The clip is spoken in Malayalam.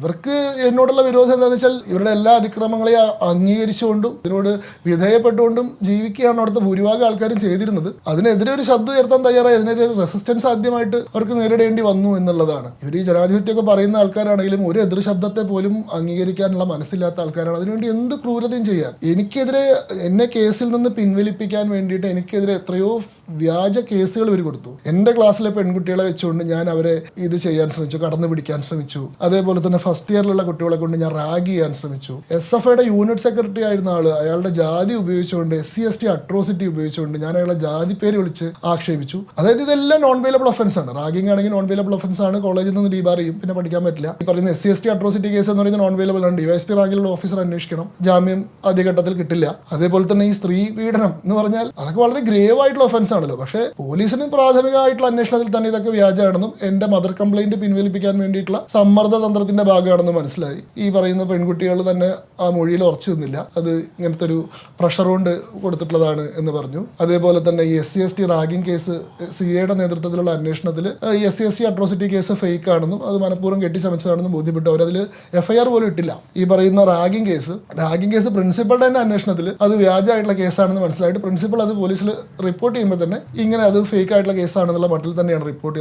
ഇവർക്ക് എന്നോടുള്ള വിരോധം എന്താണെന്ന് വെച്ചാൽ ഇവരുടെ എല്ലാ അതിക്രമങ്ങളെയും അംഗീകരിച്ചുകൊണ്ടും ഇതിനോട് വിധേയപ്പെട്ടുകൊണ്ടും ജീവിക്കുകയാണ് അവിടുത്തെ ഭൂരിഭാഗം ആൾക്കാരും ചെയ്തിരുന്നത്. അതിനെതിരെ ഒരു ശബ്ദം ഉയർത്താൻ തയ്യാറായി അതിനെതിരെ റെസിസ്റ്റൻസ് ആദ്യമായിട്ട് അവർക്ക് നേരിടേണ്ടി വന്നു എന്നുള്ളതാണ്. ഇവർ ഈ ജനാധിപത്യമൊക്കെ പറയുന്ന ആൾക്കാരാണെങ്കിലും ഒരു എതിർ ശബ്ദത്തെ പോലും അംഗീകരിക്കാനുള്ള മനസ്സില്ലാത്ത ആൾക്കാരാണ്. അതിനുവേണ്ടി എന്ത് ക്രൂരതയും ചെയ്യാൻ. എനിക്കെതിരെ എന്നെ കേസിൽ നിന്ന് പിൻവലിപ്പിക്കാൻ വേണ്ടിയിട്ട് എനിക്കെതിരെ എത്രയോ വ്യാജ കേസുകൾ ഇവർ കൊടുത്തു. എൻ്റെ ക്ലാസ്സിലെ പെൺകുട്ടികളെ വെച്ചുകൊണ്ട് ഞാൻ അവരെ ഇത് ചെയ്യാൻ ശ്രമിച്ചു, കടന്നു പിടിക്കാൻ ശ്രമിച്ചു. അതേപോലെ തന്നെ ഫസ്റ്റ് ഇയറിലുള്ള കുട്ടികളെ കൊണ്ട് ഞാൻ റാഗ് ചെയ്യാൻ ശ്രമിച്ചു. SFIയുടെ യൂണിറ്റ് സെക്രട്ടറി ആയിരുന്ന ആള് അയാളുടെ ജാതി ഉപയോഗിച്ചുകൊണ്ട് SC/ST അട്രോസിറ്റി ഉപയോഗിച്ചുകൊണ്ട് ഞാൻ അയാളുടെ ജാതി പേര് വിളിച്ച് ആക്ഷേപിച്ചു. അതായത് ഇതെല്ലാം നോൺ വെയിലബിൾ ഒഫൻസ് ആണ്. റാഗിംഗ് ആണെങ്കിൽ നോൺ വെയിലബിൾ ഒഫൻസ് ആണ്. കോളേജിൽ നിന്ന് ഡീബാർ ചെയ്യും, പിന്നെ പഠിക്കാൻ പറ്റില്ല. ഈ പറയുന്ന SC/ST അട്രോസിറ്റി കേസ് എന്ന് പറയുന്നത് നോൺ വെയിലബിൾ ആണ്. DYSP റാങ്കിലുള്ള ഓഫീസർ അന്വേഷിക്കണം, ജാമ്യം ആദ്യഘട്ടത്തിൽ കിട്ടില്ല. അതേപോലെ തന്നെ ഈ സ്ത്രീ പീഡനം എന്ന് പറഞ്ഞാൽ അതൊക്കെ വളരെ ഗ്രേവ് ആയിട്ടുള്ള ഒഫൻസ് ആണല്ലോ. പക്ഷേ പോലീസിന് പ്രാഥമികമായിട്ടുള്ള അന്വേഷണത്തിൽ തന്നെ ഇതൊക്കെ വ്യാജമാണെന്നും എന്റെ മദർ കംപ്ലൈന്റ് പിൻവലിപ്പിക്കാൻ വേണ്ടിയിട്ടുള്ള സമ്മർദ്ദ തന്ത്രത്തിന്റെ ഭാഗമാണെന്ന് മനസ്സിലായി. ഈ പറയുന്ന പെൺകുട്ടികൾ തന്നെ ആ മൊഴിയിൽ ഉറച്ചു നിന്നില്ല, അത് ഇങ്ങനത്തെ ഒരു പ്രഷർ കൊണ്ട് കൊടുത്തിട്ടുള്ളതാണ് എന്ന് പറഞ്ഞു. അതേപോലെ തന്നെ ഈ SC/ST റാഗിംഗ് കേസ് CAയുടെ നേതൃത്വത്തിലുള്ള അന്വേഷണത്തിൽ ഈ SC/ST അട്രോസിറ്റി കേസ് ഫേക്ക് ആണെന്നും അത് മനഃപൂർവ്വം കെട്ടിച്ചമച്ചതാണെന്നും ബോധ്യപ്പെട്ടു. അവരതിൽ FIR പോലും ഇട്ടില്ല. ഈ പറയുന്ന റാഗിംഗ് കേസ് പ്രിൻസിപ്പളുടെ തന്നെ അന്വേഷണത്തിൽ അത് വ്യാജമായിട്ടുള്ള കേസാണെന്ന് മനസ്സിലായിട്ട് പ്രിൻസിപ്പൾ അത് പോലീസിൽ റിപ്പോർട്ട് ചെയ്യുമ്പോൾ തന്നെ ഇങ്ങനെ അത് ഫേക്ക് ആയിട്ടുള്ള കേസാണെന്നുള്ള മട്ടിൽ തന്നെയാണ് റിപ്പോർട്ട് ചെയ്തത്.